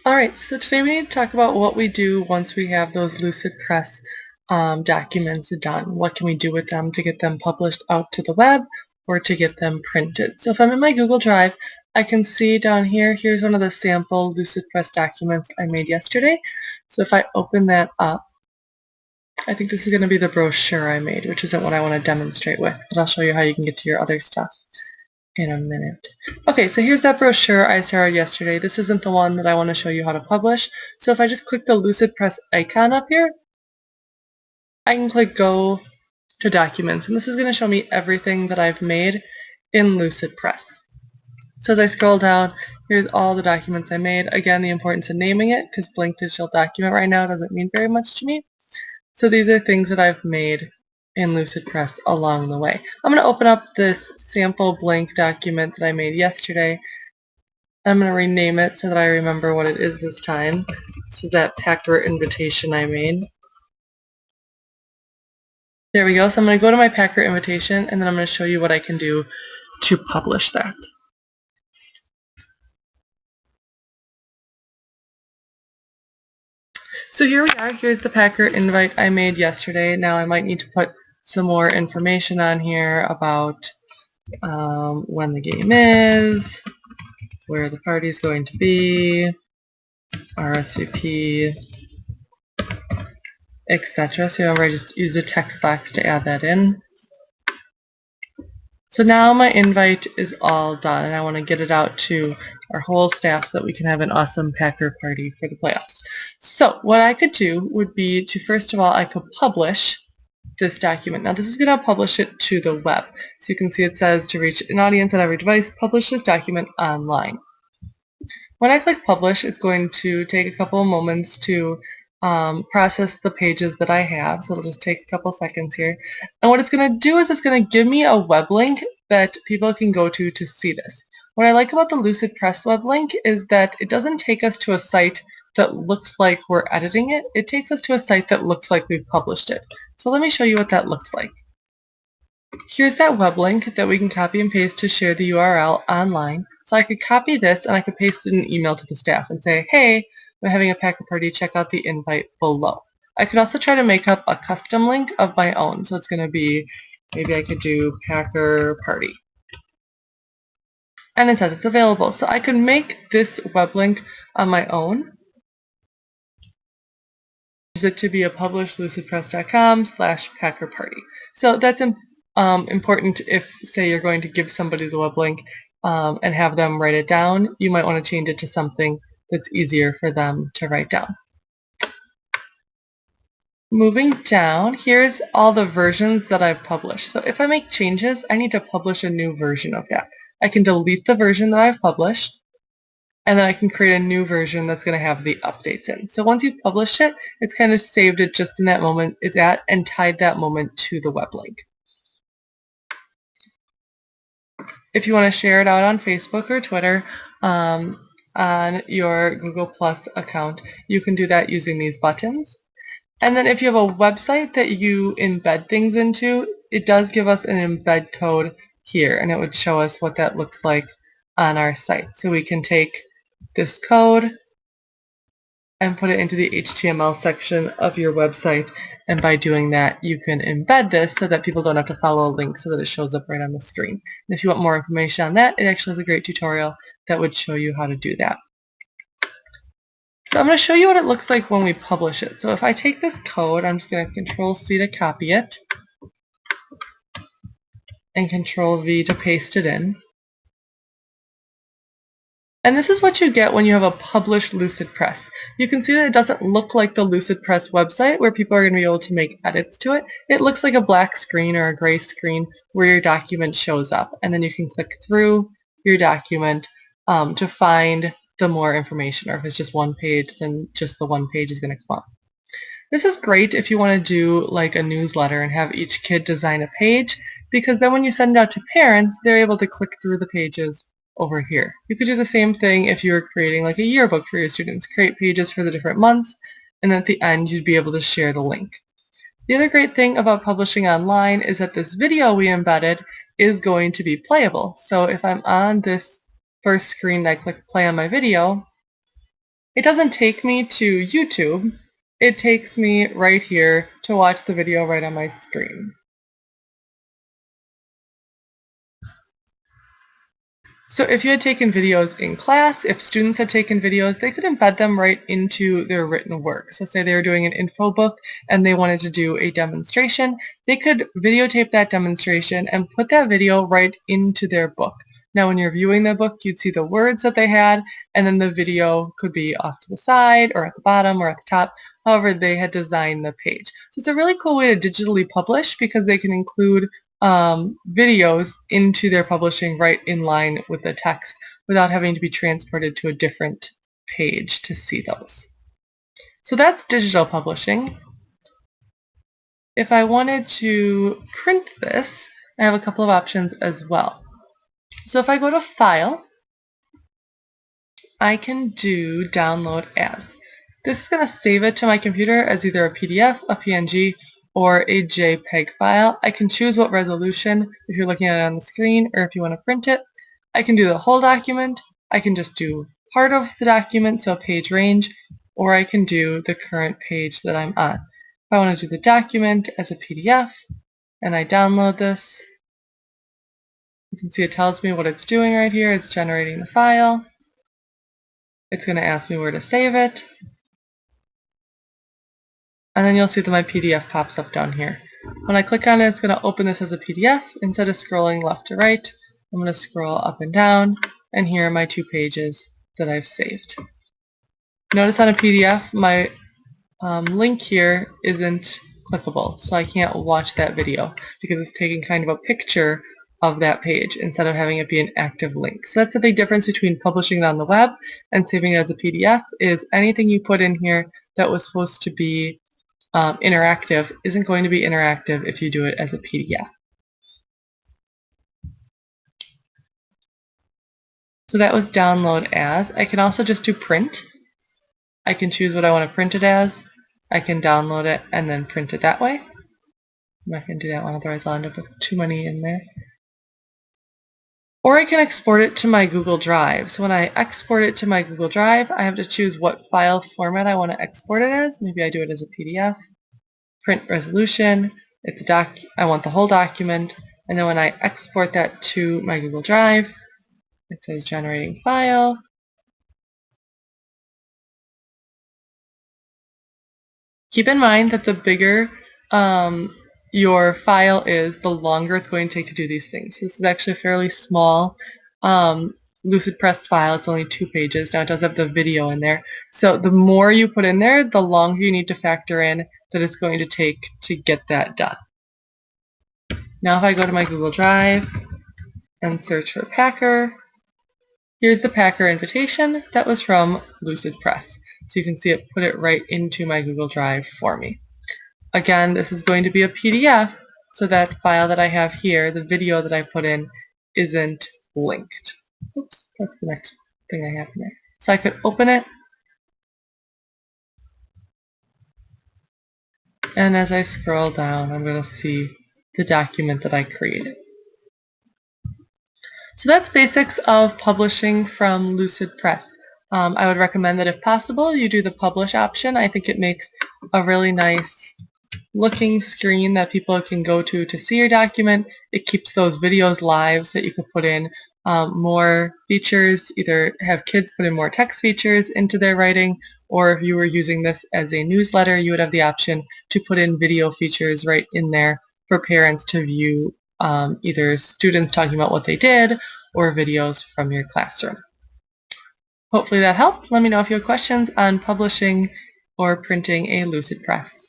Alright, so today we need to talk about what we do once we have those Lucid Press documents done. What can we do with them to get them published out to the web or to get them printed? So if I'm in my Google Drive, I can see down here, here's one of the sample Lucid Press documents I made yesterday. So if I open that up, I think this is going to be the brochure I made, which isn't what I want to demonstrate with, but I'll show you how you can get to your other stuff in a minute. Okay, so here's that brochure I started yesterday. This isn't the one that I want to show you how to publish. So if I just click the Lucid Press icon up here, I can click Go to Documents, and this is going to show me everything that I've made in Lucid Press. So as I scroll down, here's all the documents I made. Again, the importance of naming it, because blank digital document right now doesn't mean very much to me. So these are things that I've made in Lucid Press along the way. I'm going to open up this sample blank document that I made yesterday. I'm going to rename it so that I remember what it is this time. This is that Packer invitation I made. There we go. So I'm going to go to my Packer invitation, and then I'm going to show you what I can do to publish that. So here we are. Here's the Packer invite I made yesterday. Now I might need to put some more information on here about when the game is, where the party is going to be, RSVP, etc. So remember, I just used a text box to add that in. So now my invite is all done, and I want to get it out to our whole staff so that we can have an awesome Packer party for the playoffs. So what I could do would be to, first of all, I could publish this document. Now this is going to publish it to the web. So you can see it says to reach an audience on every device, publish this document online. When I click publish, it's going to take a couple of moments to process the pages that I have. So it'll just take a couple seconds here. And what it's going to do is it's going to give me a web link that people can go to see this. What I like about the Lucid Press web link is that it doesn't take us to a site that looks like we're editing it. It takes us to a site that looks like we've published it. So let me show you what that looks like. Here's that web link that we can copy and paste to share the URL online. So I could copy this and I could paste it in an email to the staff and say, hey, we're having a Packer party, check out the invite below. I could also try to make up a custom link of my own. So it's going to be, maybe I could do Packer party. And it says it's available. So I could make this web link on my own. Use it to be a published lucidpress.com/Packer party. So that's important if, say, you're going to give somebody the web link and have them write it down. You might want to change it to something that's easier for them to write down. Moving down, here's all the versions that I've published. So if I make changes, I need to publish a new version of that. I can delete the version that I've published, and then I can create a new version that's going to have the updates in. So once you've published it, it's kind of saved it just in that moment it's at and tied that moment to the web link. If you want to share it out on Facebook or Twitter on your Google Plus account, you can do that using these buttons. And then if you have a website that you embed things into, it does give us an embed code here, and it would show us what that looks like on our site. So we can take this code and put it into the HTML section of your website, and by doing that you can embed this so that people don't have to follow a link so that it shows up right on the screen. And if you want more information on that, it actually has a great tutorial that would show you how to do that. So I'm going to show you what it looks like when we publish it. So if I take this code, I'm just going to Control-C to copy it and Control-V to paste it in. And this is what you get when you have a published Lucid Press. You can see that it doesn't look like the Lucid Press website where people are going to be able to make edits to it. It looks like a black screen or a gray screen where your document shows up. And then you can click through your document to find the more information. Or if it's just one page, then just the one page is going to come up. This is great if you want to do like a newsletter and have each kid design a page, because then when you send it out to parents, they're able to click through the pages over here. You could do the same thing if you were creating like a yearbook for your students. Create pages for the different months, and then at the end you'd be able to share the link. The other great thing about publishing online is that this video we embedded is going to be playable. So if I'm on this first screen and I click play on my video, it doesn't take me to YouTube. It takes me right here to watch the video right on my screen. So if you had taken videos in class, if students had taken videos, they could embed them right into their written work. So say they were doing an info book and they wanted to do a demonstration, they could videotape that demonstration and put that video right into their book. Now when you're viewing the book, you'd see the words that they had, and then the video could be off to the side or at the bottom or at the top, however they had designed the page. So it's a really cool way to digitally publish because they can include videos into their publishing right in line with the text without having to be transported to a different page to see those. So that's digital publishing. If I wanted to print this, I have a couple of options as well. So if I go to File, I can do Download As. This is going to save it to my computer as either a PDF, a PNG, or a JPEG file. I can choose what resolution if you're looking at it on the screen or if you want to print it. I can do the whole document. I can just do part of the document, so page range, or I can do the current page that I'm on. If I want to do the document as a PDF and I download this, you can see it tells me what it's doing right here. It's generating the file. It's going to ask me where to save it. And then you'll see that my PDF pops up down here. When I click on it, it's going to open this as a PDF. Instead of scrolling left to right, I'm going to scroll up and down, and here are my 2 pages that I've saved. Notice on a PDF, my link here isn't clickable, so I can't watch that video because it's taking kind of a picture of that page instead of having it be an active link. So that's the big difference between publishing it on the web and saving it as a PDF, is anything you put in here that was supposed to be interactive isn't going to be interactive if you do it as a PDF. So that was download as. I can also just do print. I can choose what I want to print it as. I can download it and then print it that way. I'm not going to do that one, otherwise I'll end up with too many in there. Or I can export it to my Google Drive. So when I export it to my Google Drive, I have to choose what file format I want to export it as. Maybe I do it as a PDF. Print resolution, it's a I want the whole document, and then when I export that to my Google Drive, it says generating file. Keep in mind that the bigger your file is, the longer it's going to take to do these things. This is actually a fairly small Lucid Press file. It's only 2 pages. Now it does have the video in there. So the more you put in there, the longer you need to factor in that it's going to take to get that done. Now if I go to my Google Drive and search for Packer, here's the Packer invitation that was from Lucid Press. So you can see it put it right into my Google Drive for me. Again, this is going to be a PDF, so that file that I have here, the video that I put in, isn't linked. Oops, that's the next thing I have in there. So I could open it, and as I scroll down, I'm going to see the document that I created. So that's basics of publishing from Lucid Press. I would recommend that if possible, you do the publish option. I think it makes a really nice looking screen that people can go to see your document. It keeps those videos live so that you can put in more features, either have kids put in more text features into their writing, or if you were using this as a newsletter, you would have the option to put in video features right in there for parents to view either students talking about what they did or videos from your classroom. Hopefully that helped. Let me know if you have questions on publishing or printing a Lucid Press.